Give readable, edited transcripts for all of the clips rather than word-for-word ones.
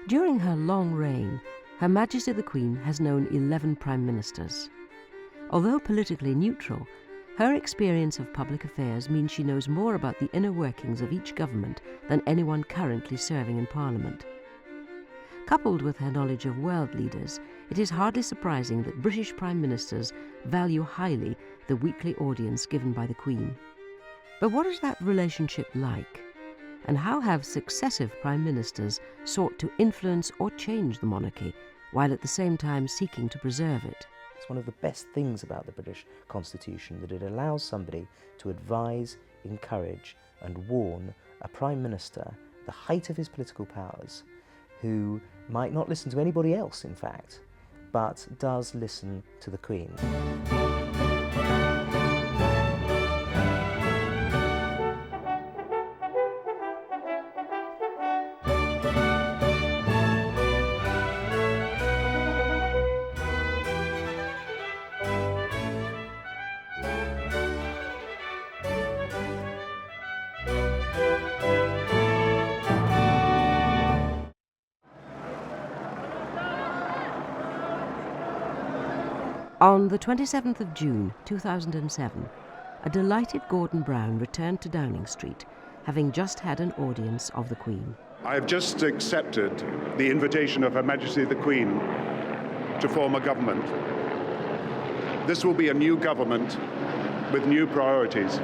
During her long reign, Her Majesty the Queen has known 11 Prime Ministers. Although politically neutral, her experience of public affairs means she knows more about the inner workings of each government than anyone currently serving in Parliament. Coupled with her knowledge of world leaders, it is hardly surprising that British Prime Ministers value highly the weekly audience given by the Queen. But what is that relationship like? And how have successive Prime Ministers sought to influence or change the monarchy, while at the same time seeking to preserve it? It's one of the best things about the British Constitution, that it allows somebody to advise, encourage and warn a Prime Minister, the height of his political powers, who might not listen to anybody else, in fact, but does listen to the Queen. On the 27th of June 2007, a delighted Gordon Brown returned to Downing Street, having just had an audience of the Queen. I have just accepted the invitation of Her Majesty the Queen to form a government. This will be a new government with new priorities.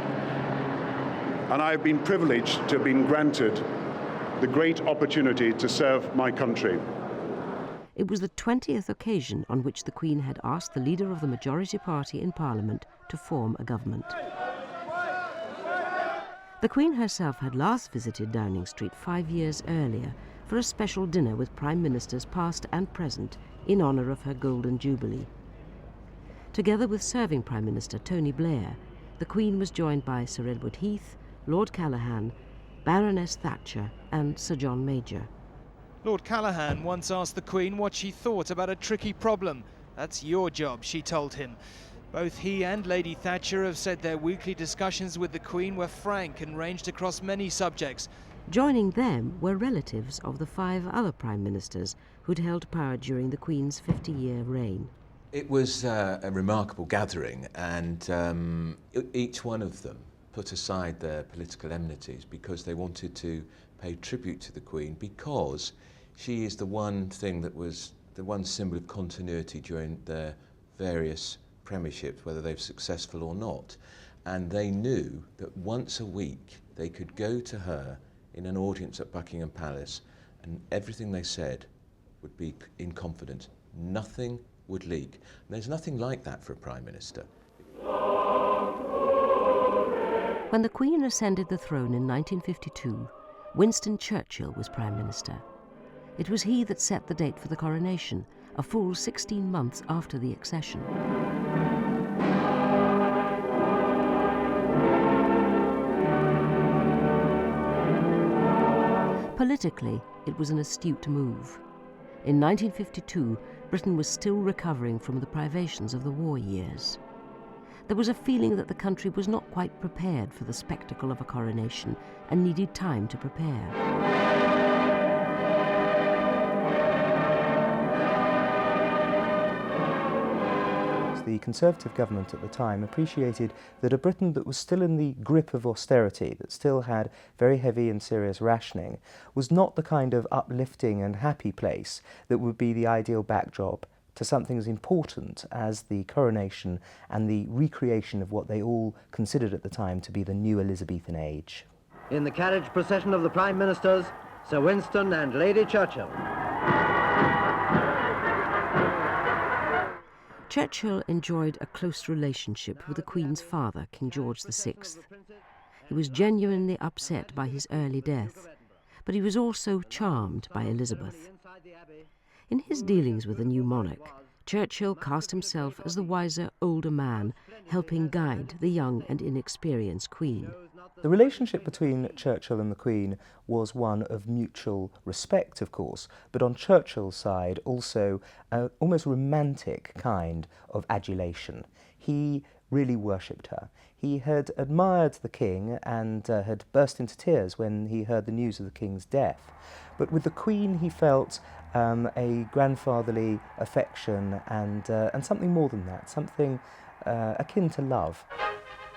And I have been privileged to have been granted the great opportunity to serve my country. It was the 20th occasion on which the Queen had asked the leader of the majority party in Parliament to form a government. The Queen herself had last visited Downing Street 5 years earlier for a special dinner with Prime Ministers past and present in honour of her Golden Jubilee. Together with serving Prime Minister Tony Blair, the Queen was joined by Sir Edward Heath, Lord Callaghan, Baroness Thatcher and Sir John Major. Lord Callaghan once asked the Queen what she thought about a tricky problem. "That's your job," she told him. Both he and Lady Thatcher have said their weekly discussions with the Queen were frank and ranged across many subjects. Joining them were relatives of the 5 other Prime Ministers who'd held power during the Queen's 50-year reign. It was a remarkable gathering, and each one of them put aside their political enmities because they wanted to pay tribute to the Queen, because she is the one thing that was the one symbol of continuity during their various premierships, whether they're successful or not. And they knew that once a week they could go to her in an audience at Buckingham Palace, and everything they said would be in confidence. Nothing would leak. And there's nothing like that for a Prime Minister. When the Queen ascended the throne in 1952, Winston Churchill was Prime Minister. It was he that set the date for the coronation, a full 16 months after the accession. Politically, it was an astute move. In 1952, Britain was still recovering from the privations of the war years. There was a feeling that the country was not quite prepared for the spectacle of a coronation and needed time to prepare. The Conservative government at the time appreciated that a Britain that was still in the grip of austerity, that still had very heavy and serious rationing, was not the kind of uplifting and happy place that would be the ideal backdrop to something as important as the coronation and the recreation of what they all considered at the time to be the new Elizabethan age. In the carriage procession of the Prime Ministers, Sir Winston and Lady Churchill. Churchill enjoyed a close relationship with the Queen's father, King George VI. He was genuinely upset by his early death, but he was also charmed by Elizabeth. In his dealings with the new monarch, Churchill cast himself as the wiser, older man, helping guide the young and inexperienced Queen. The relationship between Churchill and the Queen was one of mutual respect, of course, but on Churchill's side also an almost romantic kind of adulation. He really worshipped her. He had admired the king and had burst into tears when he heard the news of the king's death. But with the Queen he felt a grandfatherly affection and something more than that, something akin to love.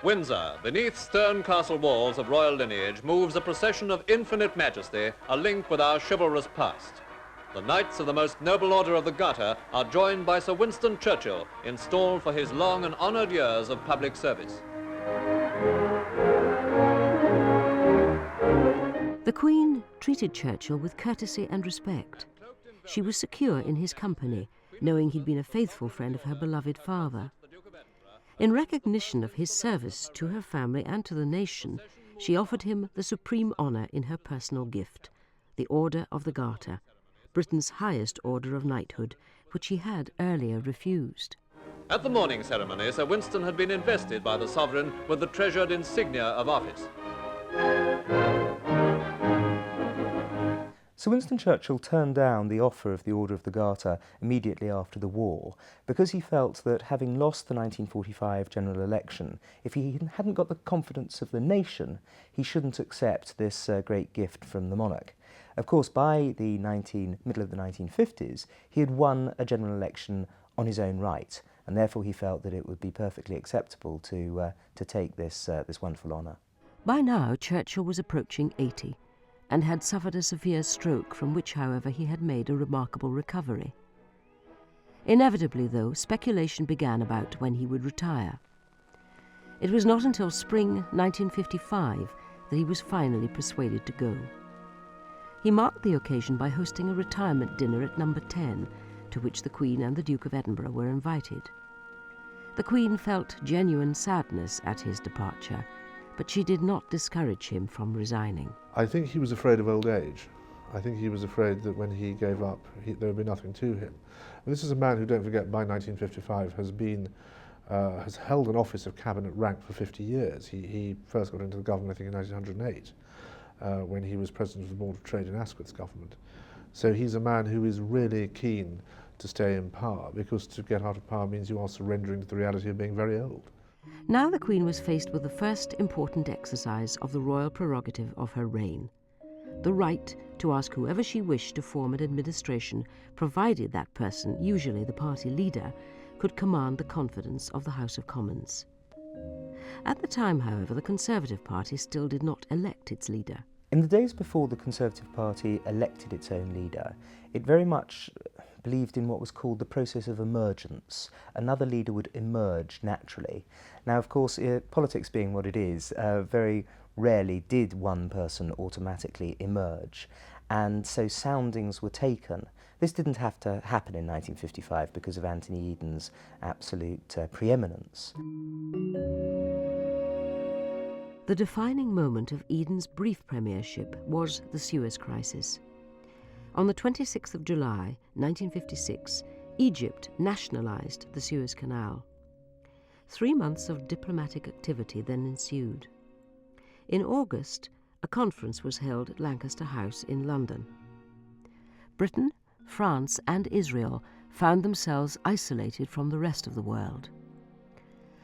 Windsor, beneath stern castle walls of royal lineage, moves a procession of infinite majesty, a link with our chivalrous past. The Knights of the Most Noble Order of the Garter are joined by Sir Winston Churchill, installed for his long and honoured years of public service. The Queen treated Churchill with courtesy and respect. She was secure in his company, knowing he'd been a faithful friend of her beloved father. In recognition of his service to her family and to the nation, she offered him the supreme honour in her personal gift, the Order of the Garter, Britain's highest order of knighthood, which he had earlier refused. At the morning ceremony, Sir Winston had been invested by the Sovereign with the treasured insignia of office. Sir Winston Churchill turned down the offer of the Order of the Garter immediately after the war because he felt that having lost the 1945 general election, if he hadn't got the confidence of the nation, he shouldn't accept this great gift from the monarch. Of course, by the middle of the 1950s, he had won a general election on his own right, and therefore he felt that it would be perfectly acceptable to take this wonderful honour. By now, Churchill was approaching 80 and had suffered a severe stroke from which, however, he had made a remarkable recovery. Inevitably, though, speculation began about when he would retire. It was not until spring 1955 that he was finally persuaded to go. He marked the occasion by hosting a retirement dinner at number 10, to which the Queen and the Duke of Edinburgh were invited. The Queen felt genuine sadness at his departure, but she did not discourage him from resigning. I think he was afraid of old age. I think he was afraid that when he gave up, there would be nothing to him. And this is a man who, don't forget, by 1955 has held an office of cabinet rank for 50 years. He first got into the government, I think, in 1908, when he was president of the Board of Trade in Asquith's government. So he's a man who is really keen to stay in power, because to get out of power means you are surrendering to the reality of being very old. Now the Queen was faced with the first important exercise of the royal prerogative of her reign, the right to ask whoever she wished to form an administration, provided that person, usually the party leader, could command the confidence of the House of Commons. At the time, however, the Conservative Party still did not elect its leader. In the days before the Conservative Party elected its own leader, it very much believed in what was called the process of emergence. Another leader would emerge naturally. Now, of course, politics being what it is, very rarely did one person automatically emerge, and so soundings were taken. This didn't have to happen in 1955 because of Anthony Eden's absolute preeminence. The defining moment of Eden's brief premiership was the Suez Crisis. On the 26th of July, 1956, Egypt nationalised the Suez Canal. 3 months of diplomatic activity then ensued. In August, a conference was held at Lancaster House in London. Britain, France and Israel found themselves isolated from the rest of the world.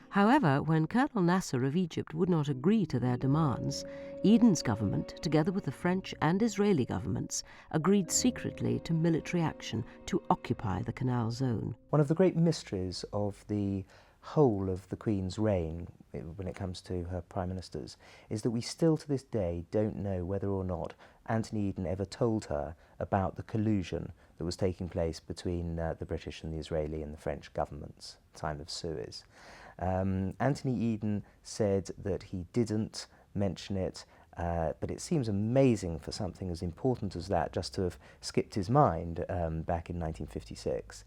However, when Colonel Nasser of Egypt would not agree to their demands, Eden's government, together with the French and Israeli governments, agreed secretly to military action to occupy the canal zone. One of the great mysteries of the whole of the Queen's reign, when it comes to her prime ministers, is that we still to this day don't know whether or not Anthony Eden ever told her about the collusion that was taking place between the British and the Israeli and the French governments at the time of Suez. Anthony Eden said that he didn't mention it, but it seems amazing for something as important as that just to have skipped his mind back in 1956.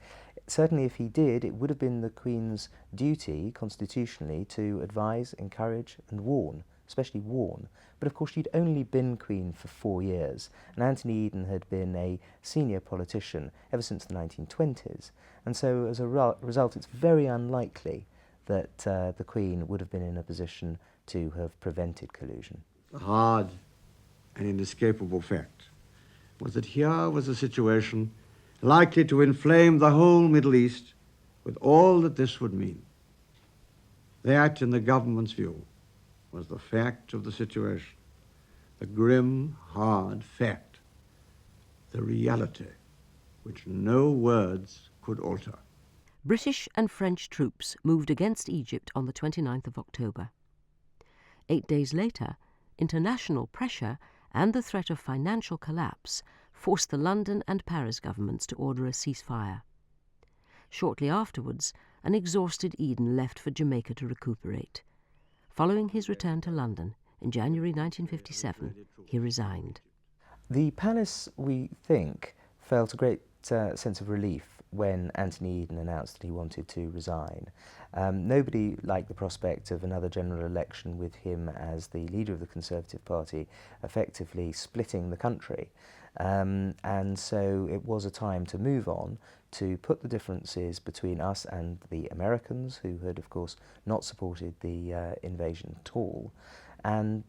Certainly if he did, it would have been the Queen's duty, constitutionally, to advise, encourage and warn, especially warn. But of course she'd only been Queen for 4 years, and Anthony Eden had been a senior politician ever since the 1920s, and so as a result it's very unlikely that the Queen would have been in a position to have prevented collusion. The hard and inescapable fact was that here was a situation likely to inflame the whole Middle East with all that this would mean. That, in the government's view, was the fact of the situation, the grim, hard fact, the reality, which no words could alter. British and French troops moved against Egypt on the 29th of October. 8 days later, international pressure and the threat of financial collapse forced the London and Paris governments to order a ceasefire. Shortly afterwards, an exhausted Eden left for Jamaica to recuperate. Following his return to London in January 1957, he resigned. The palace, we think, felt a great sense of relief when Anthony Eden announced that he wanted to resign. Nobody liked the prospect of another general election with him as the leader of the Conservative Party effectively splitting the country. And so it was a time to move on, to put the differences between us and the Americans, who had, of course, not supported the invasion at all, and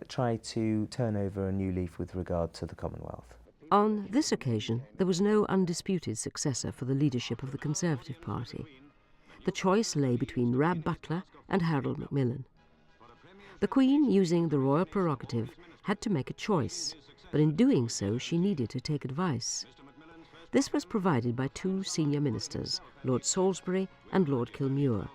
try to turn over a new leaf with regard to the Commonwealth. On this occasion, there was no undisputed successor for the leadership of the Conservative Party. The choice lay between Rab Butler and Harold Macmillan. The Queen, using the royal prerogative, had to make a choice, but in doing so she needed to take advice. This was provided by two senior ministers, Lord Salisbury and Lord Kilmuir,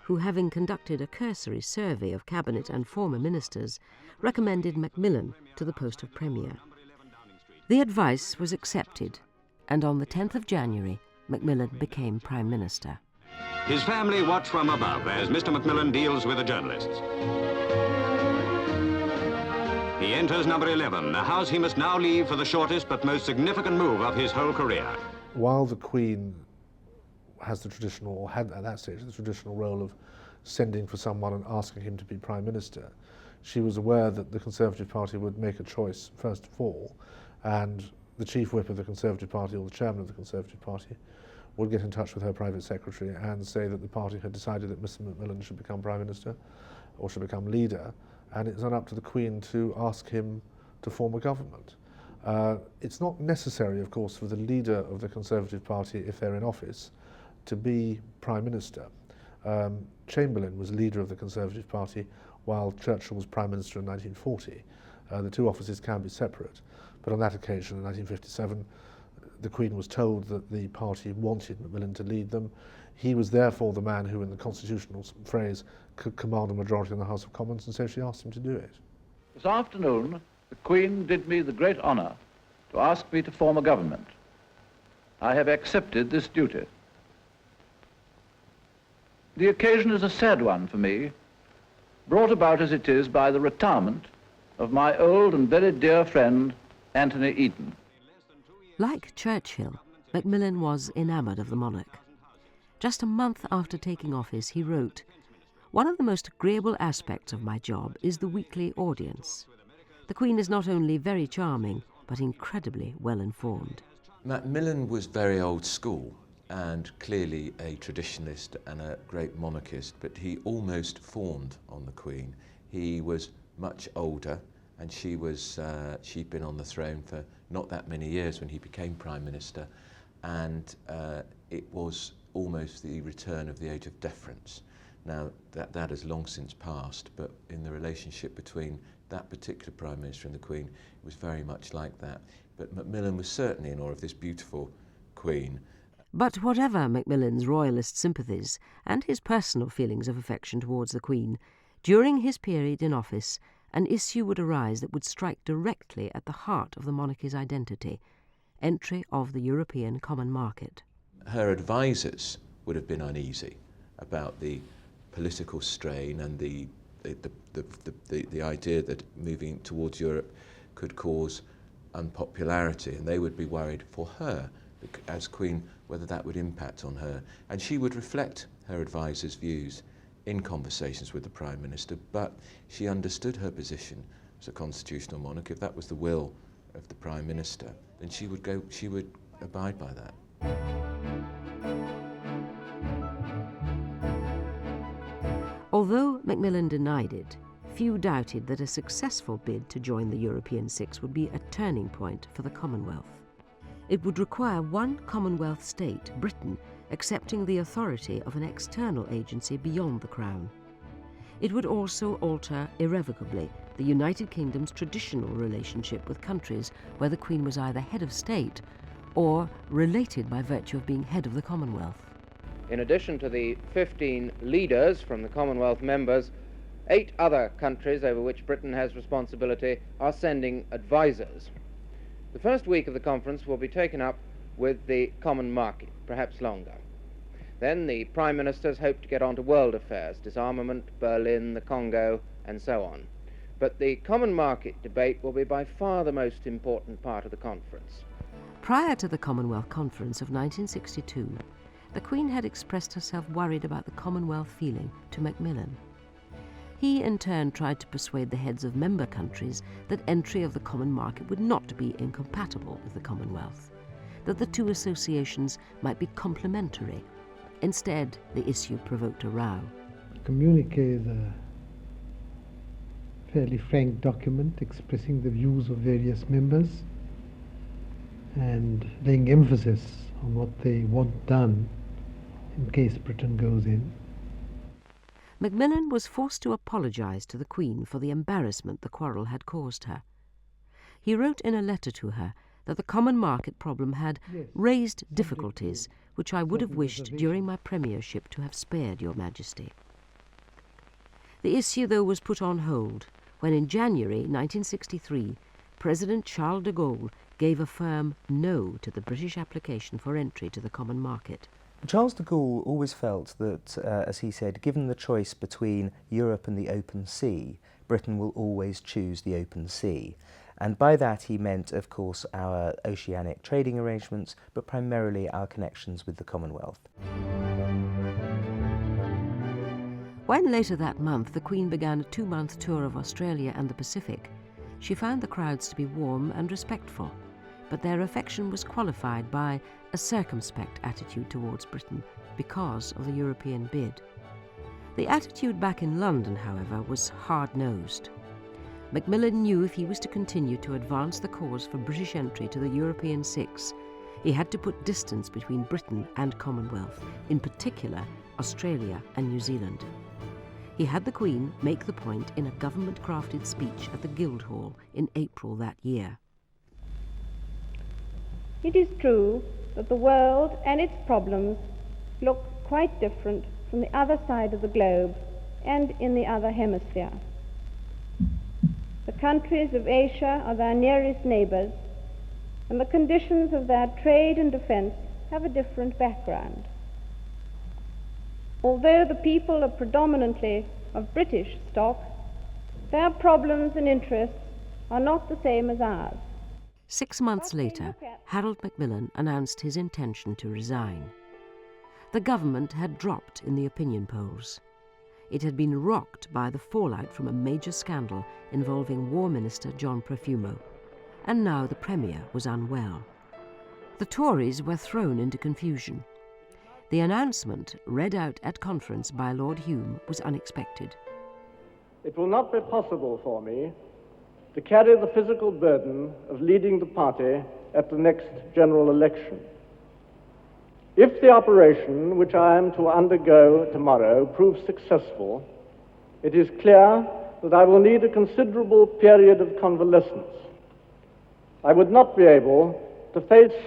who, having conducted a cursory survey of cabinet and former ministers, recommended Macmillan to the post of Premier. The advice was accepted, and on the 10th of January, Macmillan became Prime Minister. His family watch from above as Mr. Macmillan deals with the journalists. He enters number 11, a house he must now leave for the shortest but most significant move of his whole career. While the Queen has the traditional, or had at that stage, the traditional role of sending for someone and asking him to be Prime Minister, she was aware that the Conservative Party would make a choice first of all, and the Chief Whip of the Conservative Party, or the Chairman of the Conservative Party, would get in touch with her private secretary and say that the party had decided that Mr. Macmillan should become Prime Minister, or should become leader, and it's then up to the Queen to ask him to form a government. It's not necessary, of course, for the leader of the Conservative Party, if they're in office, to be Prime Minister. Chamberlain was leader of the Conservative Party while Churchill was Prime Minister in 1940. The two offices can be separate, but on that occasion in 1957 the Queen was told that the party wanted Macmillan to lead them. He was therefore the man who, in the constitutional phrase, could command a majority in the House of Commons, and so she asked him to do it. This afternoon, the Queen did me the great honour to ask me to form a government. I have accepted this duty. The occasion is a sad one for me, brought about as it is by the retirement of my old and very dear friend, Anthony Eden. Like Churchill, Macmillan was enamoured of the monarch. Just a month after taking office, he wrote, "One of the most agreeable aspects of my job is the weekly audience. The Queen is not only very charming, but incredibly well-informed." Macmillan was very old school and clearly a traditionalist and a great monarchist, but he almost fawned on the Queen. He was much older, and she'd been on the throne for not that many years when he became Prime Minister, and it was almost the return of the age of deference. Now, that has long since passed, but in the relationship between that particular Prime Minister and the Queen, it was very much like that. But Macmillan was certainly in awe of this beautiful Queen. But whatever Macmillan's royalist sympathies and his personal feelings of affection towards the Queen, during his period in office, an issue would arise that would strike directly at the heart of the monarchy's identity: entry of the European common market. Her advisers would have been uneasy about the political strain and the idea that moving towards Europe could cause unpopularity, and they would be worried for her as Queen whether that would impact on her. And she would reflect her advisers' views in conversations with the Prime Minister, but she understood her position as a constitutional monarch. If that was the will of the Prime Minister, then she would abide by that. Although Macmillan denied it, few doubted that a successful bid to join the European Six would be a turning point for the Commonwealth. It would require one Commonwealth state, Britain, accepting the authority of an external agency beyond the Crown. It would also alter irrevocably the United Kingdom's traditional relationship with countries where the Queen was either head of state or related by virtue of being head of the Commonwealth. In addition to the 15 leaders from the Commonwealth members, 8 other countries over which Britain has responsibility are sending advisors. The first week of the conference will be taken up with the common market, perhaps longer. Then the Prime Ministers hope to get on to world affairs, disarmament, Berlin, the Congo, and so on. But the common market debate will be by far the most important part of the conference. Prior to the Commonwealth Conference of 1962, the Queen had expressed herself worried about the Commonwealth feeling to Macmillan. He in turn tried to persuade the heads of member countries that entry of the common market would not be incompatible with the Commonwealth, that the two associations might be complementary. Instead, the issue provoked a row. The communique is a fairly frank document expressing the views of various members and laying emphasis on what they want done in case Britain goes in. Macmillan was forced to apologise to the Queen for the embarrassment the quarrel had caused her. He wrote in a letter to her that the common market problem had raised difficulties which I would have wished during my premiership to have spared Your Majesty. The issue, though, was put on hold when in January 1963 President Charles de Gaulle gave a firm no to the British application for entry to the common market. Charles de Gaulle always felt that, as he said, given the choice between Europe and the open sea, Britain will always choose the open sea. And by that he meant, of course, our oceanic trading arrangements, but primarily our connections with the Commonwealth. When later that month the Queen began a 2-month tour of Australia and the Pacific, she found the crowds to be warm and respectful, but their affection was qualified by a circumspect attitude towards Britain because of the European bid. The attitude back in London, however, was hard-nosed. Macmillan knew if he was to continue to advance the cause for British entry to the European Six, he had to put distance between Britain and Commonwealth, in particular Australia and New Zealand. He had the Queen make the point in a government-crafted speech at the Guildhall in April that year. It is true that the world and its problems look quite different from the other side of the globe and in the other hemisphere. The countries of Asia are their nearest neighbours, and the conditions of their trade and defence have a different background. Although the people are predominantly of British stock, their problems and interests are not the same as ours. 6 months later, Harold Macmillan announced his intention to resign. The government had dropped in the opinion polls. It had been rocked by the fallout from a major scandal involving War Minister John Profumo, and now the Premier was unwell. The Tories were thrown into confusion. The announcement, read out at conference by Lord Hume, was unexpected. It will not be possible for me to carry the physical burden of leading the party at the next general election. If the operation which I am to undergo tomorrow proves successful, it is clear that I will need a considerable period of convalescence. I would not be able to face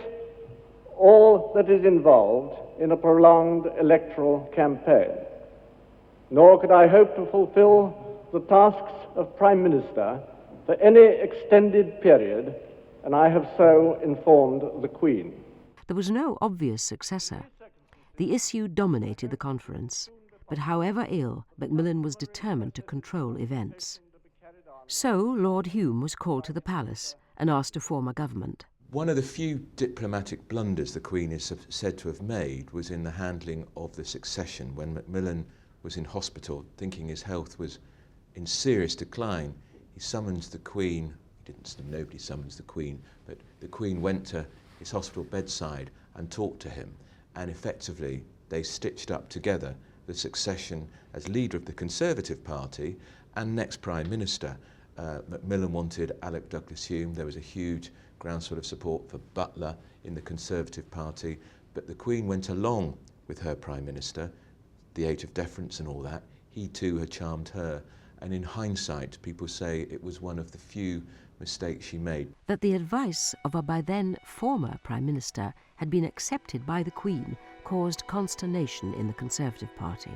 all that is involved in a prolonged electoral campaign, nor could I hope to fulfill the tasks of Prime Minister for any extended period, and I have so informed the Queen. There was no obvious successor. The issue dominated the conference, but however ill, Macmillan was determined to control events. So Lord Hume was called to the palace and asked to form a government. One of the few diplomatic blunders the Queen is said to have made was in the handling of the succession when Macmillan was in hospital, thinking his health was in serious decline. He summons the Queen. Nobody summons the Queen, but the Queen went to his hospital bedside and talked to him, and effectively they stitched up together the succession as leader of the Conservative Party and next Prime Minister. Macmillan wanted Alec Douglas-Hume. There was a huge groundswell of support for Butler in the Conservative Party, but the Queen went along with her Prime Minister, the age of deference and all that. he too had charmed her. And in hindsight, people say it was one of the few mistakes she made. That the advice of a by then former Prime Minister had been accepted by the Queen caused consternation in the Conservative Party.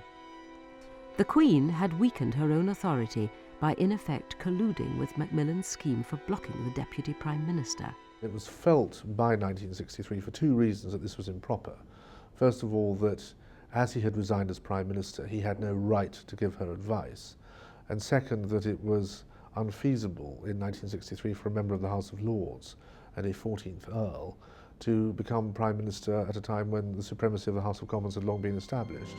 The Queen had weakened her own authority by in effect colluding with Macmillan's scheme for blocking the Deputy Prime Minister. It was felt by 1963 for two reasons that this was improper. First of all, that as he had resigned as Prime Minister, he had no right to give her advice. And second, that it was unfeasible in 1963 for a member of the House of Lords and a 14th Earl to become Prime Minister at a time when the supremacy of the House of Commons had long been established.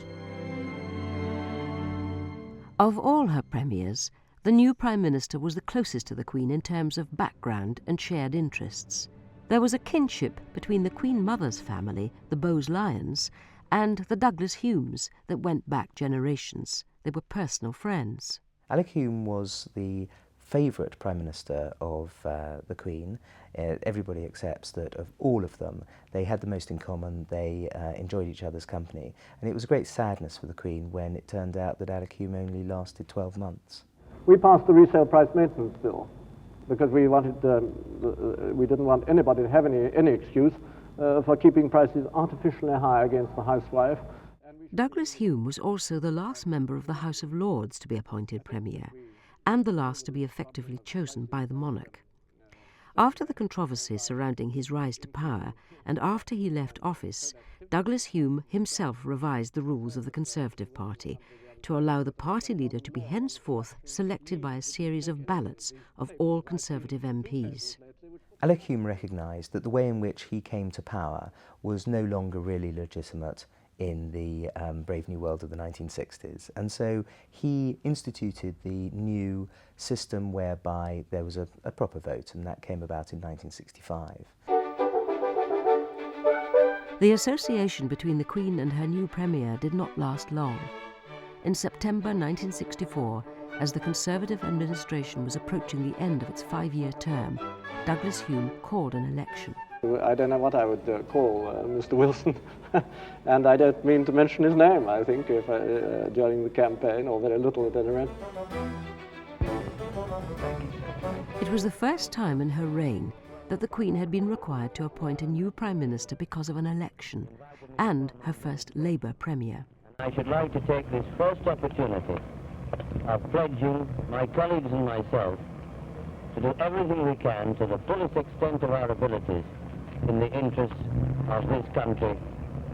Of all her premiers, the new Prime Minister was the closest to the Queen in terms of background and shared interests. There was a kinship between the Queen Mother's family, the Bowes-Lyons, and the Douglas Humes that went back generations. They were personal friends. Alec Hume was the favourite Prime Minister of the Queen. Everybody accepts that of all of them, they had the most in common, they enjoyed each other's company. And it was a great sadness for the Queen when it turned out that Alec Hume only lasted 12 months. We passed the resale price maintenance bill because we wanted, we didn't want anybody to have any excuse for keeping prices artificially high against the housewife. Douglas Hume was also the last member of the House of Lords to be appointed Premier, and the last to be effectively chosen by the monarch. After the controversy surrounding his rise to power, and after he left office, Douglas Hume himself revised the rules of the Conservative Party to allow the party leader to be henceforth selected by a series of ballots of all Conservative MPs. Alec Hume recognised that the way in which he came to power was no longer really legitimate in the brave new world of the 1960s. And so he instituted the new system whereby there was a proper vote, and that came about in 1965. The association between the Queen and her new Premier did not last long. In September 1964, as the Conservative administration was approaching the end of its 5-year term, Douglas Hume called an election. I don't know what I would call Mr. Wilson, and I don't mean to mention his name, I think, if during the campaign, or very little at any rate. It was the first time in her reign that the Queen had been required to appoint a new Prime Minister because of an election, and her first Labour Premier. I should like to take this first opportunity of pledging my colleagues and myself to do everything we can to the fullest extent of our abilities in the interests of this country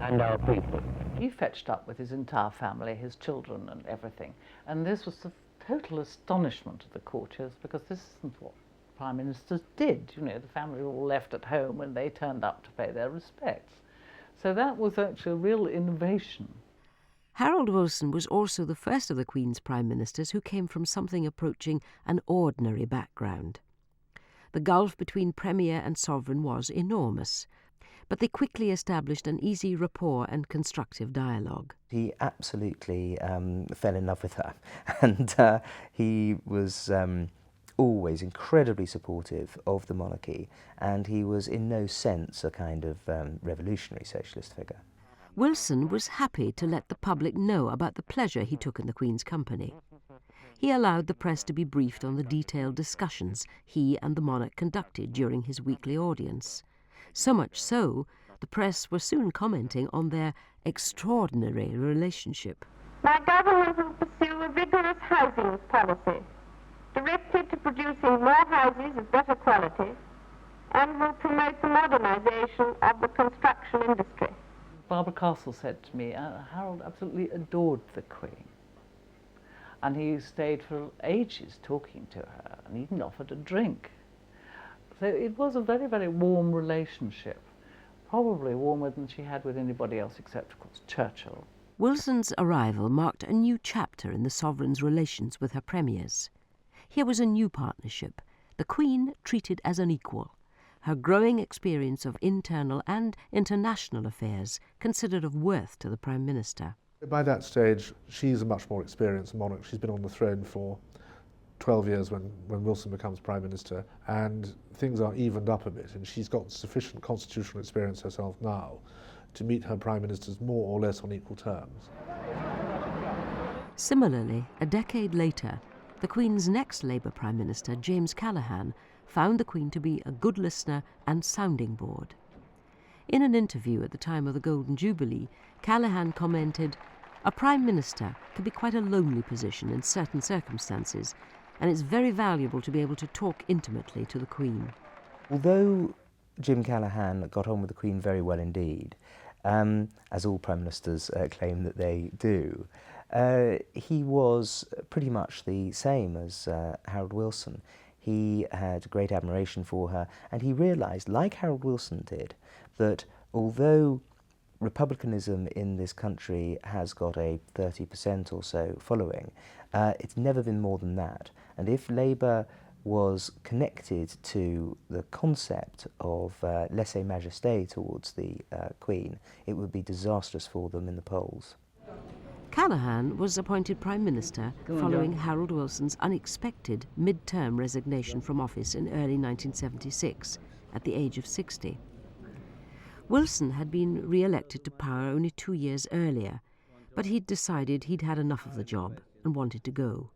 and our people. He fetched up with his entire family, his children and everything, and this was the total astonishment of the courtiers, because this isn't what Prime Ministers did. You know, the family were all left at home and they turned up to pay their respects. So that was actually a real innovation. Harold Wilson was also the first of the Queen's Prime Ministers who came from something approaching an ordinary background. The gulf between Premier and Sovereign was enormous, but they quickly established an easy rapport and constructive dialogue. He absolutely fell in love with her, and he was always incredibly supportive of the monarchy, and he was in no sense a kind of revolutionary socialist figure. Wilson was happy to let the public know about the pleasure he took in the Queen's company. He allowed the press to be briefed on the detailed discussions he and the monarch conducted during his weekly audience. So much so, the press were soon commenting on their extraordinary relationship. My government will pursue a vigorous housing policy, directed to producing more houses of better quality, and will promote the modernisation of the construction industry. Barbara Castle said to me, Harold absolutely adored the Queen. And he stayed for ages talking to her and even offered a drink. So it was a very, very warm relationship, probably warmer than she had with anybody else except, of course, Churchill. Wilson's arrival marked a new chapter in the sovereign's relations with her premiers. Here was a new partnership, the Queen treated as an equal, her growing experience of internal and international affairs considered of worth to the Prime Minister. By that stage, she's a much more experienced monarch. She's been on the throne for 12 years when Wilson becomes Prime Minister, and things are evened up a bit, and she's got sufficient constitutional experience herself now to meet her Prime Ministers more or less on equal terms. Similarly, a decade later, the Queen's next Labour Prime Minister, James Callaghan, found the Queen to be a good listener and sounding board. In an interview at the time of the Golden Jubilee, Callaghan commented, "A Prime Minister can be quite a lonely position in certain circumstances, and it's very valuable to be able to talk intimately to the Queen." Although Jim Callaghan got on with the Queen very well indeed, as all Prime Ministers claim that they do, he was pretty much the same as Harold Wilson. He had great admiration for her, and he realised, like Harold Wilson did, that although republicanism in this country has got a 30% or so following, it's never been more than that. And if Labour was connected to the concept of lèse-majesté towards the Queen, it would be disastrous for them in the polls. Callaghan was appointed Prime Minister following Harold Wilson's unexpected mid-term resignation from office in early 1976, at the age of 60. Wilson had been re-elected to power only 2 years earlier, but he'd decided he'd had enough of the job and wanted to go.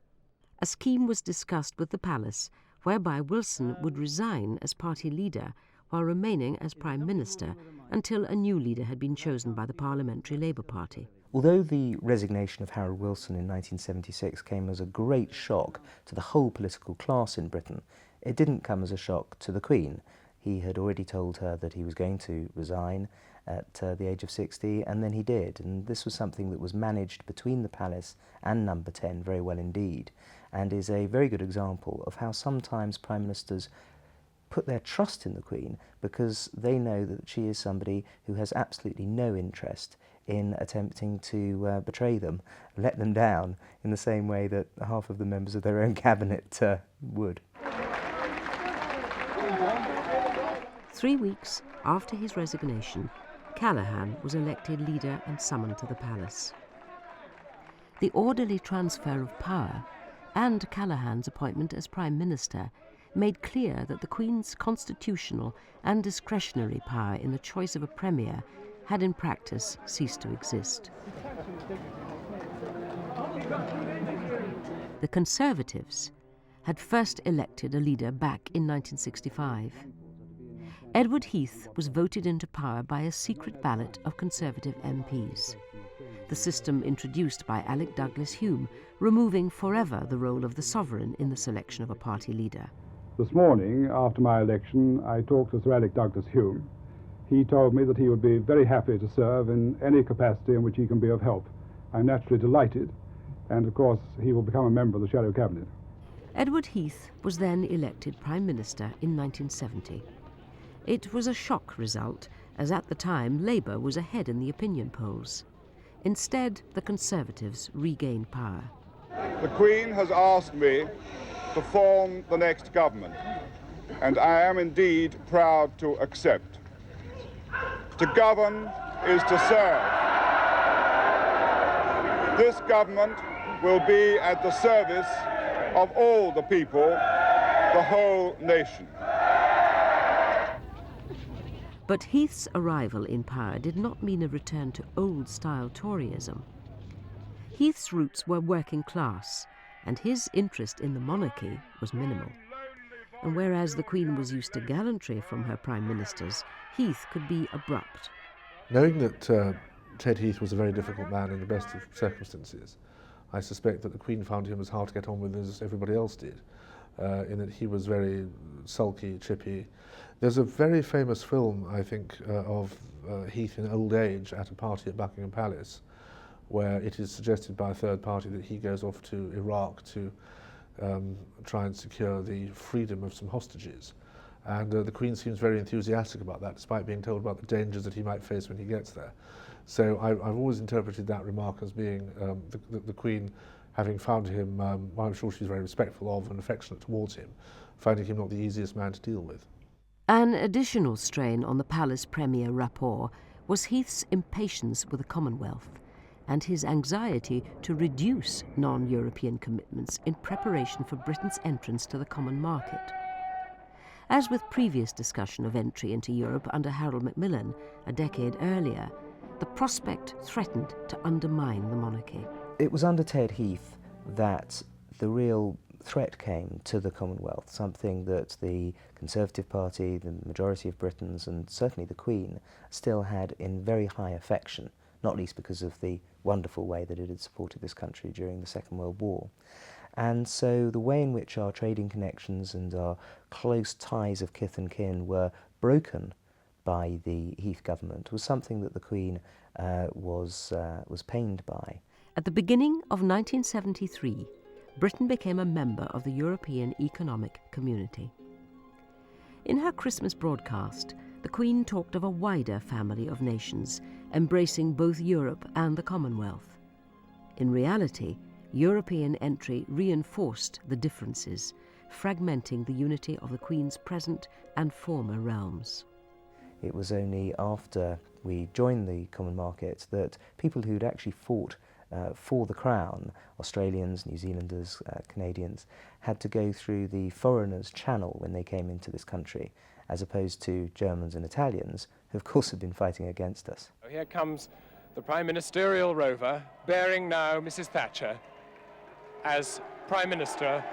A scheme was discussed with the palace whereby Wilson would resign as party leader while remaining as Prime Minister until a new leader had been chosen by the Parliamentary Labour Party. Although the resignation of Harold Wilson in 1976 came as a great shock to the whole political class in Britain, it didn't come as a shock to the Queen. He had already told her that he was going to resign at the age of 60, and then he did. And this was something that was managed between the palace and Number 10 very well indeed, and is a very good example of how sometimes Prime Ministers put their trust in the Queen because they know that she is somebody who has absolutely no interest in attempting to betray them, let them down, in the same way that half of the members of their own cabinet would. 3 weeks after his resignation, Callaghan was elected leader and summoned to the palace. The orderly transfer of power and Callaghan's appointment as Prime Minister made clear that the Queen's constitutional and discretionary power in the choice of a Premier had in practice ceased to exist. The Conservatives had first elected a leader back in 1965. Edward Heath was voted into power by a secret ballot of Conservative MPs, the system introduced by Alec Douglas Hume, removing forever the role of the sovereign in the selection of a party leader. This morning, after my election, I talked to Sir Alec Douglas Hume. He told me that he would be very happy to serve in any capacity in which he can be of help. I'm naturally delighted, and of course he will become a member of the Shadow Cabinet. Edward Heath was then elected Prime Minister in 1970. It was a shock result, as at the time Labour was ahead in the opinion polls. Instead, the Conservatives regained power. The Queen has asked me to form the next government, and I am indeed proud to accept. To govern is to serve. This government will be at the service of all the people, the whole nation. But Heath's arrival in power did not mean a return to old-style Toryism. Heath's roots were working class, and his interest in the monarchy was minimal. And whereas the Queen was used to gallantry from her Prime Ministers, Heath could be abrupt. Knowing that Ted Heath was a very difficult man in the best of circumstances, I suspect that the Queen found him as hard to get on with as everybody else did, in that he was very sulky, chippy. There's a very famous film, I think, of Heath in old age at a party at Buckingham Palace, where it is suggested by a third party that he goes off to Iraq to try and secure the freedom of some hostages. And the Queen seems very enthusiastic about that, despite being told about the dangers that he might face when he gets there. So I've always interpreted that remark as being the Queen, having found him, well, I'm sure she's very respectful of and affectionate towards him, finding him not the easiest man to deal with. An additional strain on the palace-premier rapport was Heath's impatience with the Commonwealth and his anxiety to reduce non-European commitments in preparation for Britain's entrance to the common market. As with previous discussion of entry into Europe under Harold Macmillan a decade earlier, the prospect threatened to undermine the monarchy. It was under Ted Heath that the real threat came to the Commonwealth, something that the Conservative Party, the majority of Britons, and certainly the Queen still had in very high affection, not least because of the wonderful way that it had supported this country during the Second World War. And so the way in which our trading connections and our close ties of kith and kin were broken by the Heath government was something that the Queen was pained by. At the beginning of 1973, Britain became a member of the European Economic Community. In her Christmas broadcast, the Queen talked of a wider family of nations, embracing both Europe and the Commonwealth. In reality, European entry reinforced the differences, fragmenting the unity of the Queen's present and former realms. It was only after we joined the common market that people who'd actually fought for the crown, Australians, New Zealanders, Canadians, had to go through the foreigners' channel when they came into this country, as opposed to Germans and Italians, who of course had been fighting against us. Here comes the Prime Ministerial rover, bearing now Mrs. Thatcher as Prime Minister.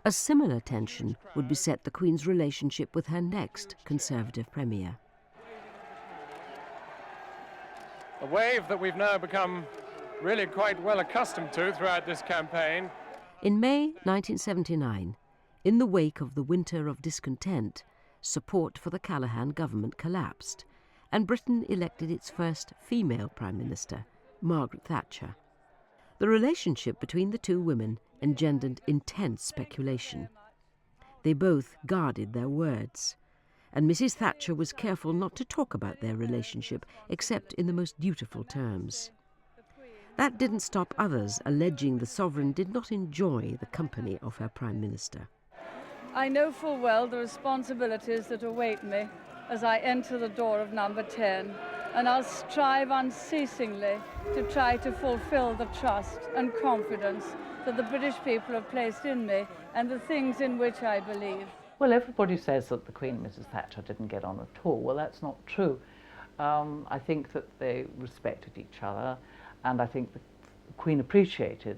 A similar tension would beset the Queen's relationship with her next Conservative Premier. A wave that we've now become really quite well accustomed to throughout this campaign. In May 1979, in the wake of the Winter of Discontent, support for the Callaghan government collapsed, and Britain elected its first female Prime Minister, Margaret Thatcher. The relationship between the two women engendered intense speculation. They both guarded their words, and Mrs. Thatcher was careful not to talk about their relationship except in the most dutiful terms. That didn't stop others alleging the sovereign did not enjoy the company of her Prime Minister. I know full well the responsibilities that await me as I enter the door of number 10, and I'll strive unceasingly to try to fulfill the trust and confidence that the British people have placed in me and the things in which I believe. Well, everybody says that the Queen and Mrs. Thatcher didn't get on at all. Well, that's not true. I think that they respected each other, and I think the Queen appreciated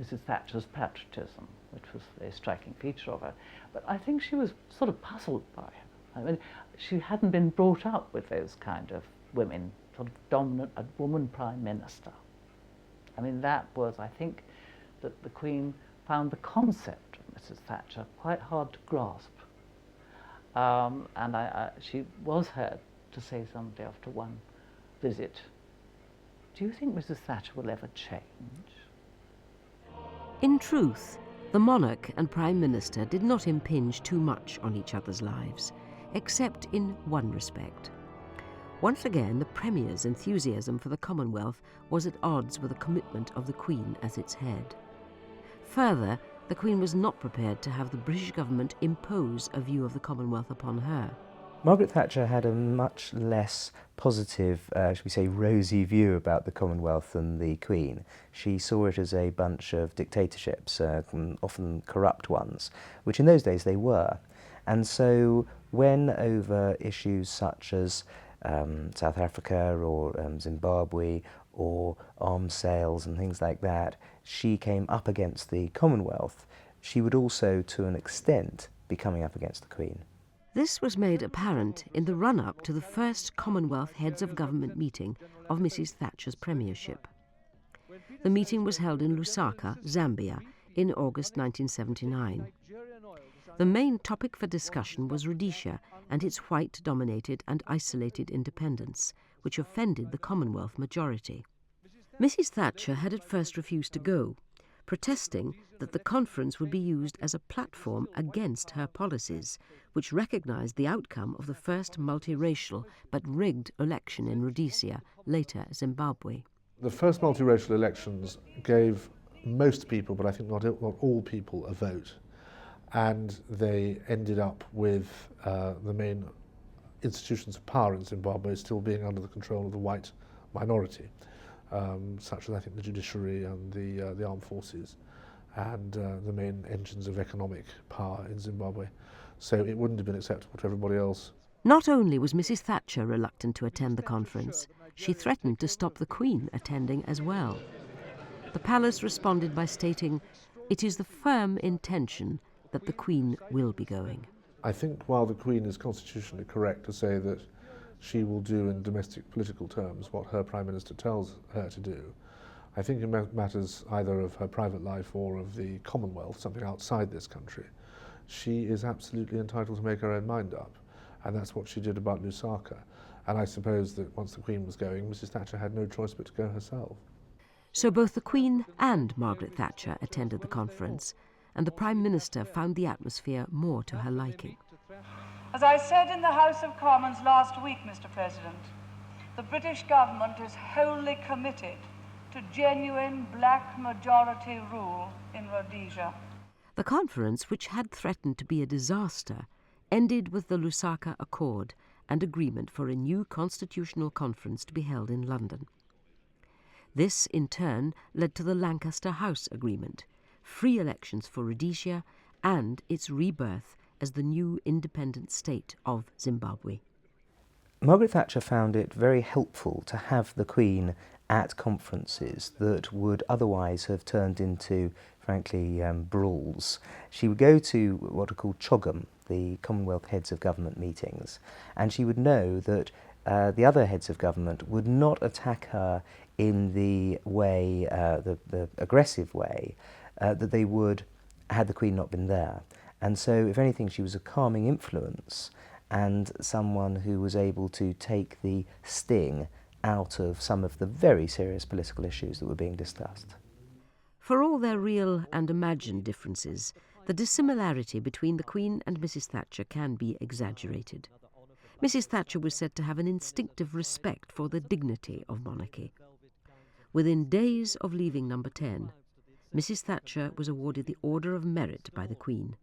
Mrs. Thatcher's patriotism, which was a very striking feature of her. But I think she was sort of puzzled by her. I mean, she hadn't been brought up with those kind of women, sort of dominant, a woman Prime Minister. I mean, that was, I think, that the Queen found the concept of Mrs. Thatcher quite hard to grasp. And she was heard to say someday after one visit, "Do you think Mrs. Thatcher will ever change?" In truth, the monarch and Prime Minister did not impinge too much on each other's lives, except in one respect. Once again, the Premier's enthusiasm for the Commonwealth was at odds with the commitment of the Queen as its head. Further, the Queen was not prepared to have the British government impose a view of the Commonwealth upon her. Margaret Thatcher had a much less positive, shall we say, rosy view about the Commonwealth than the Queen. She saw it as a bunch of dictatorships, often corrupt ones, which in those days they were. And so when over issues such as South Africa or Zimbabwe or arms sales and things like that, she came up against the Commonwealth, she would also, to an extent, be coming up against the Queen. This was made apparent in the run-up to the first Commonwealth Heads of Government meeting of Mrs. Thatcher's premiership. The meeting was held in Lusaka, Zambia, in August 1979. The main topic for discussion was Rhodesia and its white-dominated and isolated independence, which offended the Commonwealth majority. Mrs. Thatcher had at first refused to go, protesting that the conference would be used as a platform against her policies, which recognised the outcome of the first multiracial but rigged election in Rhodesia, later Zimbabwe. The first multiracial elections gave most people, but I think not all people, a vote. And they ended up with the main institutions of power in Zimbabwe still being under the control of the white minority, such as I think the judiciary and the armed forces, and the main engines of economic power in Zimbabwe. So it wouldn't have been acceptable to everybody else. Not only was Mrs. Thatcher reluctant to attend the conference, she threatened to stop the Queen attending as well. The palace responded by stating, "It is the firm intention that the Queen will be going." I think while the Queen is constitutionally correct to say that she will do in domestic political terms what her Prime Minister tells her to do, I think in matters either of her private life or of the Commonwealth, something outside this country, she is absolutely entitled to make her own mind up. And that's what she did about Lusaka. And I suppose that once the Queen was going, Mrs. Thatcher had no choice but to go herself. So both the Queen and Margaret Thatcher attended the conference, and the Prime Minister found the atmosphere more to her liking. As I said in the House of Commons last week, Mr. President, the British government is wholly committed to genuine black majority rule in Rhodesia. The conference, which had threatened to be a disaster, ended with the Lusaka Accord and agreement for a new constitutional conference to be held in London. This, in turn, led to the Lancaster House Agreement, free elections for Rhodesia, and its rebirth as the new independent state of Zimbabwe. Margaret Thatcher found it very helpful to have the Queen at conferences that would otherwise have turned into, frankly, brawls. She would go to what are called CHOGM, the Commonwealth Heads of Government meetings, and she would know that the other heads of government would not attack her in the way, the aggressive way, that they would had the Queen not been there. And so, if anything, she was a calming influence and someone who was able to take the sting out of some of the very serious political issues that were being discussed. For all their real and imagined differences, the dissimilarity between the Queen and Mrs. Thatcher can be exaggerated. Mrs. Thatcher was said to have an instinctive respect for the dignity of monarchy. Within days of leaving Number 10, Mrs. Thatcher was awarded the Order of Merit by the Queen,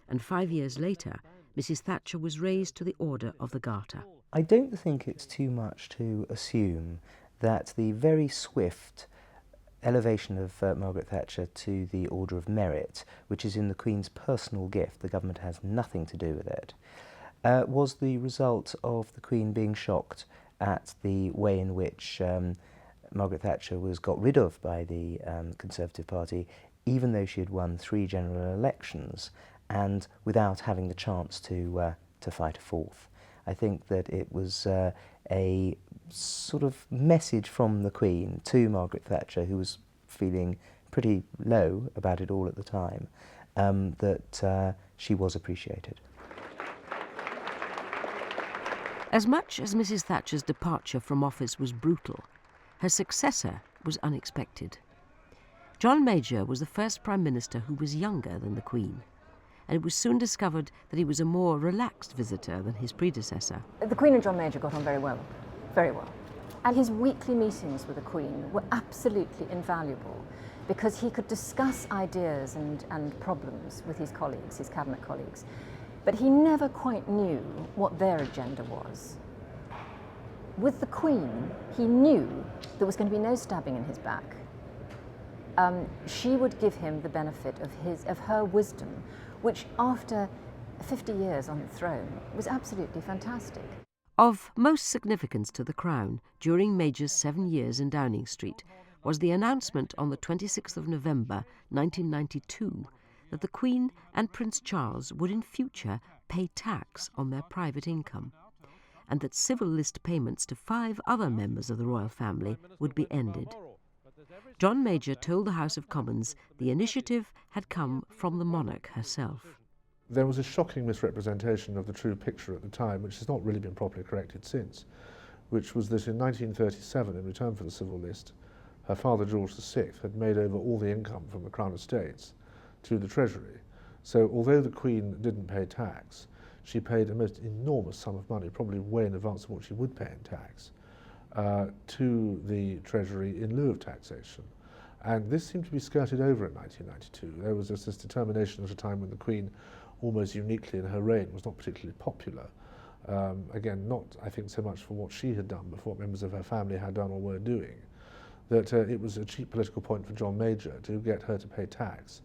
and 5 years later, Mrs. Thatcher was raised to the Order of the Garter. I don't think it's too much to assume that the very swift elevation of Margaret Thatcher to the Order of Merit, which is in the Queen's personal gift, the government has nothing to do with it, was the result of the Queen being shocked at the way in which Margaret Thatcher was got rid of by the Conservative Party, even though she had won 3 general elections, and without having the chance to fight a fourth. I think that it was a sort of message from the Queen to Margaret Thatcher, who was feeling pretty low about it all at the time, that she was appreciated. As much as Mrs. Thatcher's departure from office was brutal, her successor was unexpected. John Major was the first Prime Minister who was younger than the Queen, and it was soon discovered that he was a more relaxed visitor than his predecessor. The Queen and John Major got on very well, very well. And his weekly meetings with the Queen were absolutely invaluable because he could discuss ideas and problems with his colleagues, his cabinet colleagues, but he never quite knew what their agenda was. With the Queen, he knew there was going to be no stabbing in his back. She would give him the benefit of her wisdom, which after 50 years on the throne was absolutely fantastic. Of most significance to the Crown during Major's 7 years in Downing Street was the announcement on the 26th of November 1992 that the Queen and Prince Charles would in future pay tax on their private income, and that civil list payments to 5 other members of the royal family would be ended. John Major told the House of Commons the initiative had come from the monarch herself. There was a shocking misrepresentation of the true picture at the time, which has not really been properly corrected since, which was that in 1937, in return for the civil list, her father George VI had made over all the income from the Crown estates to the Treasury. So although the Queen didn't pay tax, she paid a most enormous sum of money, probably way in advance of what she would pay in tax, to the Treasury in lieu of taxation. And this seemed to be skirted over in 1992. There was this determination at a time when the Queen, almost uniquely in her reign, was not particularly popular. Again, not, I think, so much for what she had done, but for what members of her family had done or were doing, that it was a cheap political point for John Major to get her to pay tax.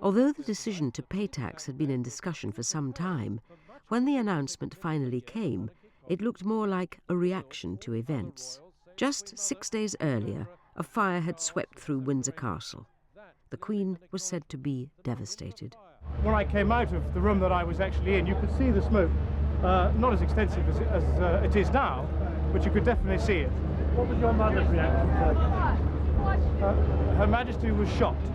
Although the decision to pay tax had been in discussion for some time, When the announcement finally came, it looked more like a reaction to events. Just 6 days earlier, a fire had swept through Windsor Castle. The Queen was said to be devastated. When I came out of the room that I was actually in, you could see the smoke, not as extensive as it is now, but you could definitely see it. What was your mother's reaction to it? Her Majesty was shocked.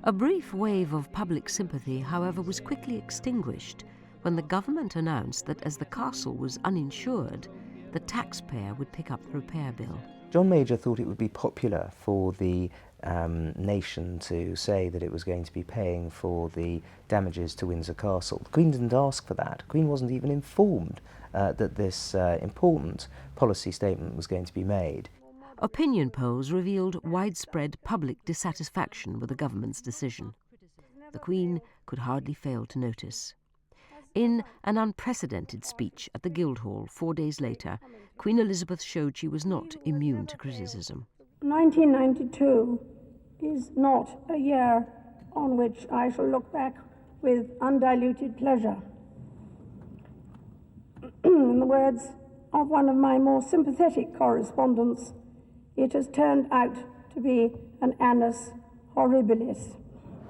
A brief wave of public sympathy, however, was quickly extinguished when the government announced that as the castle was uninsured, the taxpayer would pick up the repair bill. John Major thought it would be popular for the nation to say that it was going to be paying for the damages to Windsor Castle. The Queen didn't ask for that. The Queen wasn't even informed that this important policy statement was going to be made. Opinion polls revealed widespread public dissatisfaction with the government's decision. The Queen could hardly fail to notice. In an unprecedented speech at the Guildhall 4 days later, Queen Elizabeth showed she was not immune to criticism. 1992 is not a year on which I shall look back with undiluted pleasure. In the words of one of my more sympathetic correspondents, it has turned out to be an annus horribilis.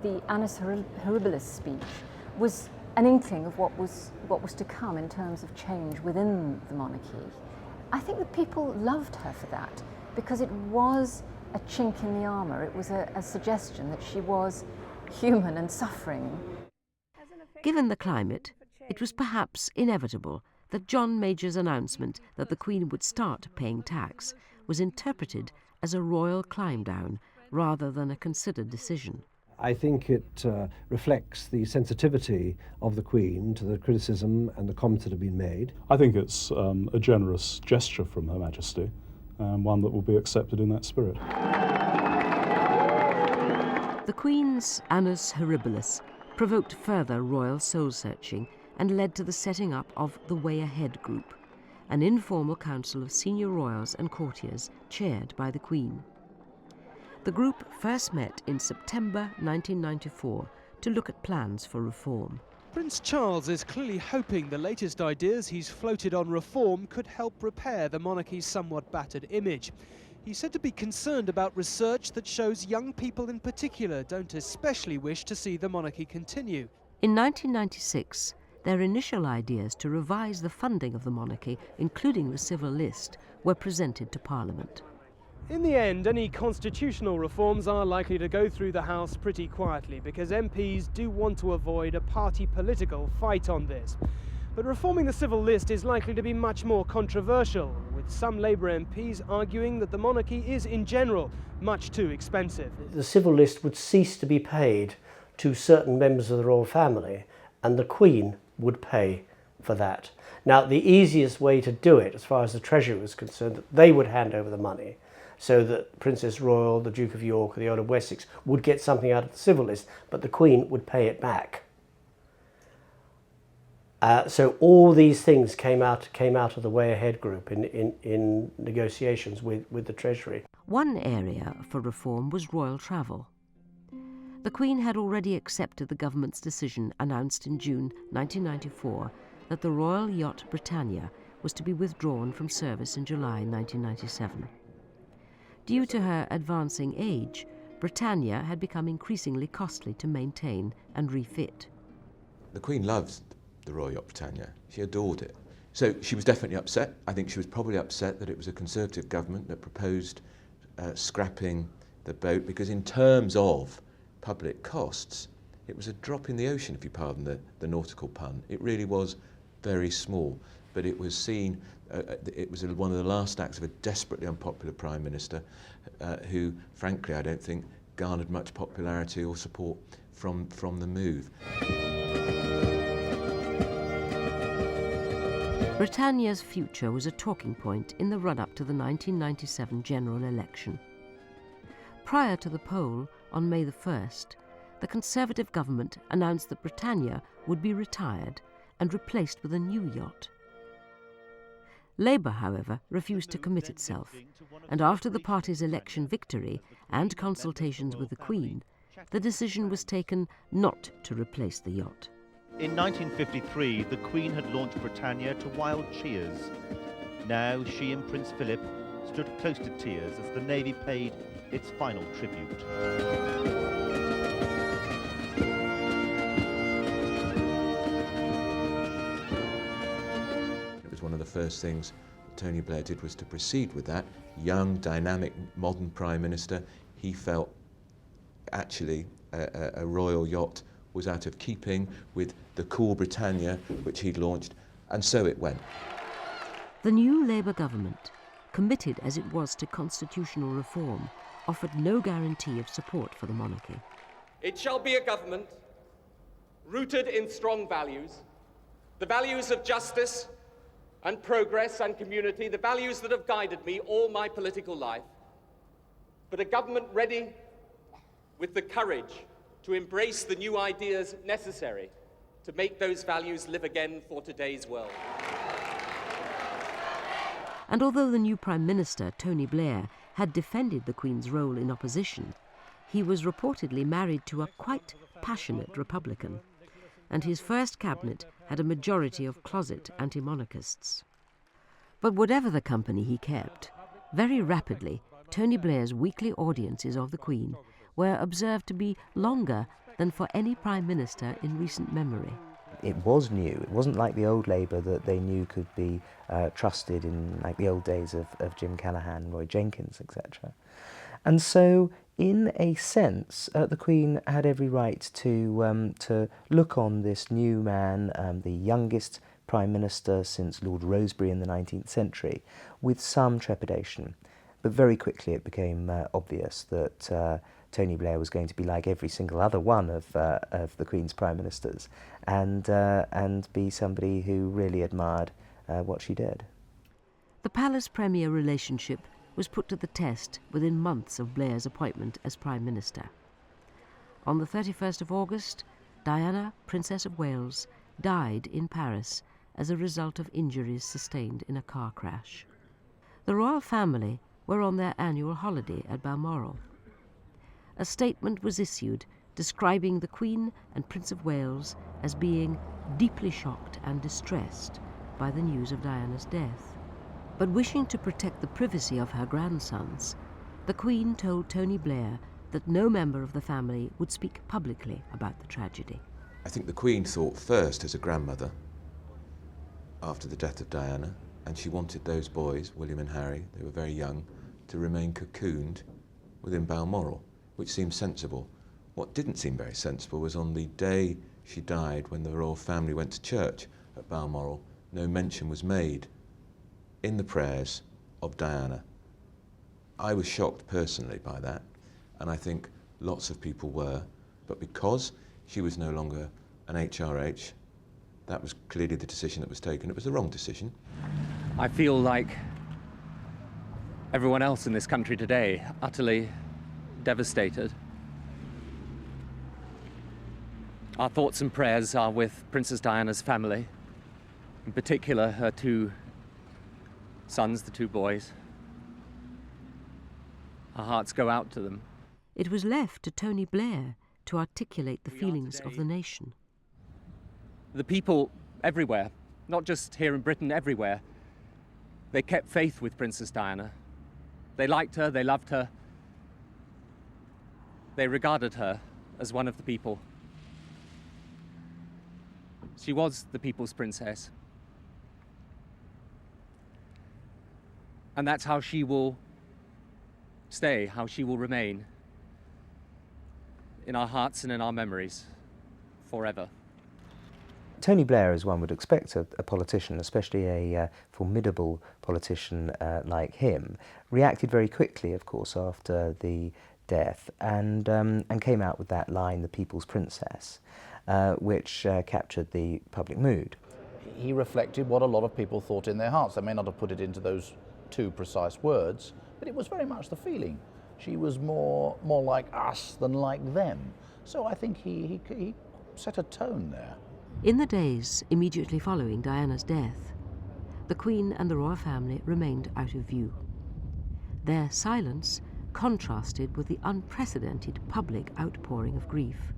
The annus horribilis speech was an inkling of what was to come in terms of change within the monarchy. I think that people loved her for that, because it was a chink in the armour. It was a suggestion that she was human and suffering. Given the climate, it was perhaps inevitable that John Major's announcement that the Queen would start paying tax was interpreted as a royal climb-down rather than a considered decision. I think it reflects the sensitivity of the Queen to the criticism and the comments that have been made. I think it's a generous gesture from Her Majesty, one that will be accepted in that spirit. The Queen's annus horribilis provoked further royal soul-searching and led to the setting up of the Way Ahead Group, an informal council of senior royals and courtiers chaired by the Queen. The group first met in September 1994 to look at plans for reform. Prince Charles is clearly hoping the latest ideas he's floated on reform could help repair the monarchy's somewhat battered image. He's said to be concerned about research that shows young people in particular don't especially wish to see the monarchy continue. In 1996, their initial ideas to revise the funding of the monarchy, including the civil list, were presented to Parliament. In the end, any constitutional reforms are likely to go through the House pretty quietly because MPs do want to avoid a party political fight on this. But reforming the civil list is likely to be much more controversial, with some Labour MPs arguing that the monarchy is, in general, much too expensive. The civil list would cease to be paid to certain members of the royal family, and the Queen would pay for that. Now, the easiest way to do it, as far as the Treasury was concerned, they would hand over the money, so that Princess Royal, the Duke of York, or the Earl of Wessex would get something out of the civil list, but the Queen would pay it back. So all these things came out of the Way Ahead group in negotiations with the Treasury. One area for reform was royal travel. The Queen had already accepted the government's decision announced in June 1994 that the royal yacht Britannia was to be withdrawn from service in July 1997. Due to her advancing age, Britannia had become increasingly costly to maintain and refit. The Queen loved the Royal Yacht Britannia. She adored it. So she was definitely upset. I think she was probably upset that it was a Conservative government that proposed scrapping the boat, because in terms of public costs, it was a drop in the ocean, if you pardon the nautical pun. It really was very small, but it was seen, it was one of the last acts of a desperately unpopular Prime Minister who, frankly, I don't think garnered much popularity or support from the move. Britannia's future was a talking point in the run-up to the 1997 general election. Prior to the poll, on May the 1st, the Conservative government announced that Britannia would be retired and replaced with a new yacht. Labour, however, refused to commit itself, and after the party's election victory and consultations with the Queen, the decision was taken not to replace the yacht. In 1953, the Queen had launched Britannia to wild cheers. Now she and Prince Philip stood close to tears as the Navy paid its final tribute. It was one of the first things Tony Blair did was to proceed with that. Young, dynamic, modern Prime Minister, he felt actually a royal yacht was out of keeping with the cool Britannia which he'd launched, and so it went. The new Labour government, committed as it was to constitutional reform, offered no guarantee of support for the monarchy. It shall be a government rooted in strong values, the values of justice and progress and community, the values that have guided me all my political life, but a government ready with the courage to embrace the new ideas necessary to make those values live again for today's world. And although the new Prime Minister, Tony Blair, had defended the Queen's role in opposition, he was reportedly married to a quite passionate Republican, and his first cabinet had a majority of closet anti-monarchists. But whatever the company he kept, very rapidly Tony Blair's weekly audiences of the Queen were observed to be longer than for any Prime Minister in recent memory. It was new. It wasn't like the old Labour that they knew could be trusted in like the old days of Jim Callaghan, Roy Jenkins, etc. And so, in a sense, the Queen had every right to look on this new man, the youngest Prime Minister since Lord Rosebery in the 19th century, with some trepidation. But very quickly it became obvious that Tony Blair was going to be like every single other one of the Queen's Prime Ministers, and be somebody who really admired what she did. The Palace-Premier relationship was put to the test within months of Blair's appointment as Prime Minister. On the 31st of August, Diana, Princess of Wales, died in Paris as a result of injuries sustained in a car crash. The royal family were on their annual holiday at Balmoral. A statement was issued describing the Queen and Prince of Wales as being deeply shocked and distressed by the news of Diana's death. But wishing to protect the privacy of her grandsons, the Queen told Tony Blair that no member of the family would speak publicly about the tragedy. I think the Queen thought first as a grandmother after the death of Diana, and she wanted those boys, William and Harry, they were very young, to remain cocooned within Balmoral, which seemed sensible. What didn't seem very sensible was on the day she died, when the royal family went to church at Balmoral, no mention was made in the prayers of Diana. I was shocked personally by that, and I think lots of people were, but because she was no longer an HRH, that was clearly the decision that was taken. It was the wrong decision. I feel like everyone else in this country today, utterly devastated. Our thoughts and prayers are with Princess Diana's family, in particular her two sons, the two boys. Our hearts go out to them. It was left to Tony Blair to articulate the feelings of the nation. The people everywhere, not just here in Britain, everywhere, they kept faith with Princess Diana. They liked her, they loved her. They regarded her as one of the people. She was the people's princess. And that's how she will stay, how she will remain in our hearts and in our memories forever. Tony Blair, as one would expect a politician, especially a formidable politician like him, reacted very quickly, of course, after the death, and came out with that line, "The People's Princess," which captured the public mood. He reflected what a lot of people thought in their hearts. They may not have put it into those two precise words, but it was very much the feeling. She was more like us than like them. So I think he set a tone there. In the days immediately following Diana's death, the Queen and the royal family remained out of view. Their silence contrasted with the unprecedented public outpouring of grief.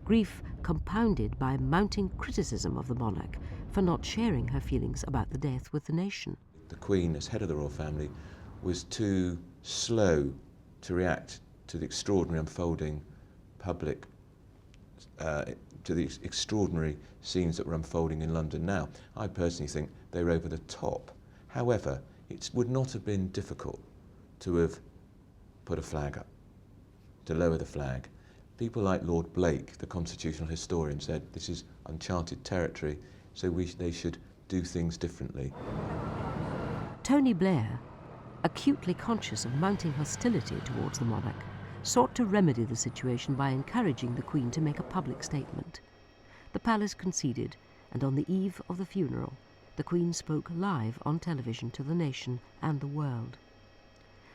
grief compounded by mounting criticism of the monarch for not sharing her feelings about the death with the nation. The Queen, as head of the royal family, was too slow to react to the extraordinary unfolding public, to the extraordinary scenes that were unfolding in London now. I personally think they were over the top. However, it would not have been difficult to have put a flag up, to lower the flag. People like Lord Blake, the constitutional historian, said this is uncharted territory, so they should do things differently. Tony Blair, acutely conscious of mounting hostility towards the monarch, sought to remedy the situation by encouraging the Queen to make a public statement. The palace conceded, and on the eve of the funeral, the Queen spoke live on television to the nation and the world.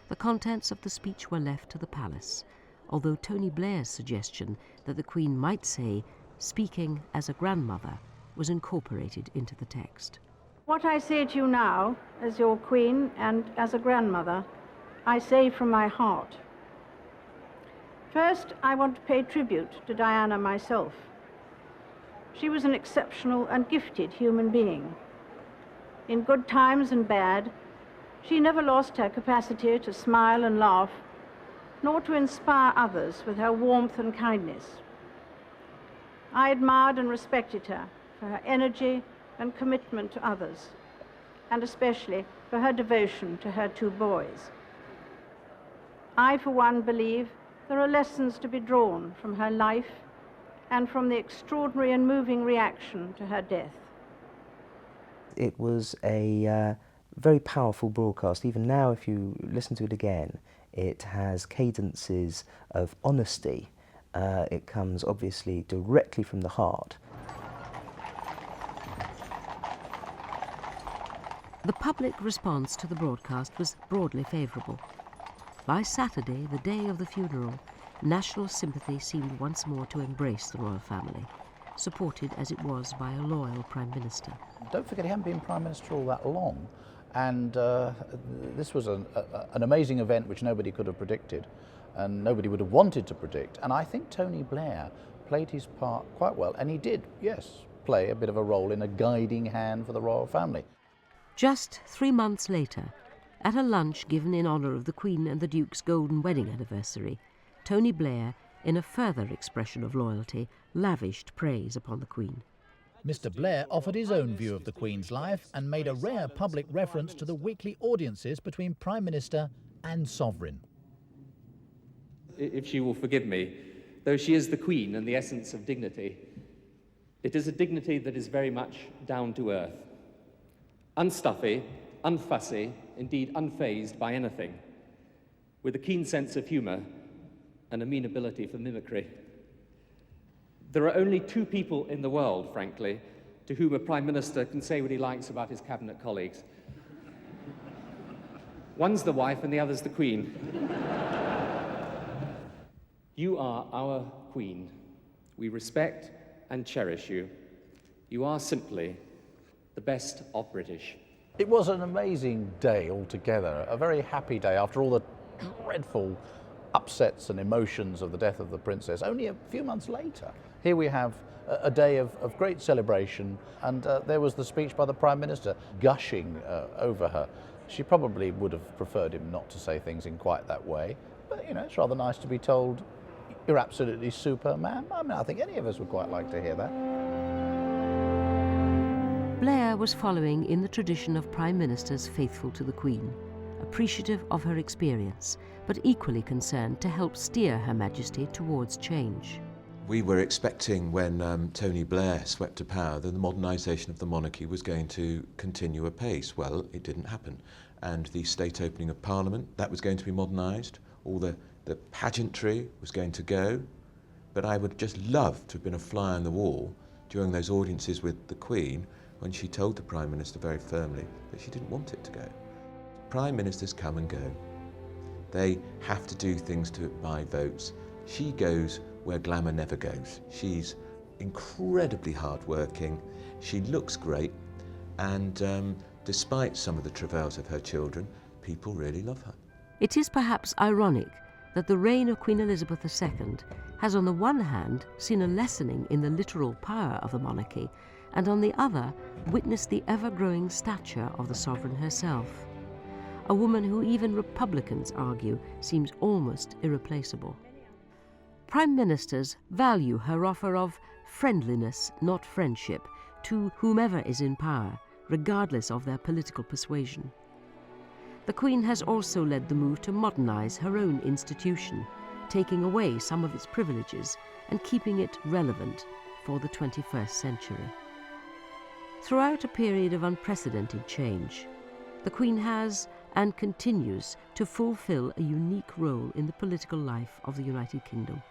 The contents of the speech were left to the palace, although Tony Blair's suggestion that the Queen might say, speaking as a grandmother, was incorporated into the text. What I say to you now, as your Queen and as a grandmother, I say from my heart. First, I want to pay tribute to Diana myself. She was an exceptional and gifted human being. In good times and bad, she never lost her capacity to smile and laugh, nor to inspire others with her warmth and kindness. I admired and respected her for her energy and commitment to others, and especially for her devotion to her two boys. I, for one, believe there are lessons to be drawn from her life and from the extraordinary and moving reaction to her death. It was a very powerful broadcast. Even now, if you listen to it again, it has cadences of honesty. It comes obviously directly from the heart. The public response to the broadcast was broadly favourable. By Saturday, the day of the funeral, national sympathy seemed once more to embrace the royal family, supported as it was by a loyal Prime Minister. Don't forget he hadn't been Prime Minister all that long, and this was an amazing event which nobody could have predicted, and nobody would have wanted to predict. And I think Tony Blair played his part quite well, and he did, yes, play a bit of a role in a guiding hand for the royal family. Just 3 months later, at a lunch given in honour of the Queen and the Duke's golden wedding anniversary, Tony Blair, in a further expression of loyalty, lavished praise upon the Queen. Mr. Blair offered his own view of the Queen's life and made a rare public reference to the weekly audiences between Prime Minister and Sovereign. If she will forgive me, though she is the Queen and the essence of dignity, it is a dignity that is very much down to earth. Unstuffy, unfussy, indeed unfazed by anything, with a keen sense of humour and a mean ability for mimicry. There are only two people in the world, frankly, to whom a Prime Minister can say what he likes about his cabinet colleagues. One's the wife and the other's the Queen. You are our Queen. We respect and cherish you. You are simply the best of British. It was an amazing day altogether, a very happy day after all the dreadful upsets and emotions of the death of the princess. Only a few months later, here we have a day of great celebration, and there was the speech by the Prime Minister gushing over her. She probably would have preferred him not to say things in quite that way, but you know, it's rather nice to be told, "You're absolutely super, ma'am." I mean, I think any of us would quite like to hear that. Blair was following in the tradition of Prime Ministers faithful to the Queen, appreciative of her experience, but equally concerned to help steer Her Majesty towards change. We were expecting when Tony Blair swept to power that the modernisation of the monarchy was going to continue apace. Well, it didn't happen. And the state opening of Parliament, that was going to be modernised. All the pageantry was going to go. But I would just love to have been a fly on the wall during those audiences with the Queen when she told the Prime Minister very firmly that she didn't want it to go. Prime Ministers come and go. They have to do things to buy votes. She goes where glamour never goes. She's incredibly hardworking, she looks great, and despite some of the travails of her children, people really love her. It is perhaps ironic that the reign of Queen Elizabeth II has on the one hand seen a lessening in the literal power of the monarchy, and on the other witnessed the ever-growing stature of the sovereign herself, a woman who even Republicans argue seems almost irreplaceable. Prime Ministers value her offer of friendliness, not friendship, to whomever is in power, regardless of their political persuasion. The Queen has also led the move to modernise her own institution, taking away some of its privileges and keeping it relevant for the 21st century. Throughout a period of unprecedented change, the Queen has and continues to fulfil a unique role in the political life of the United Kingdom.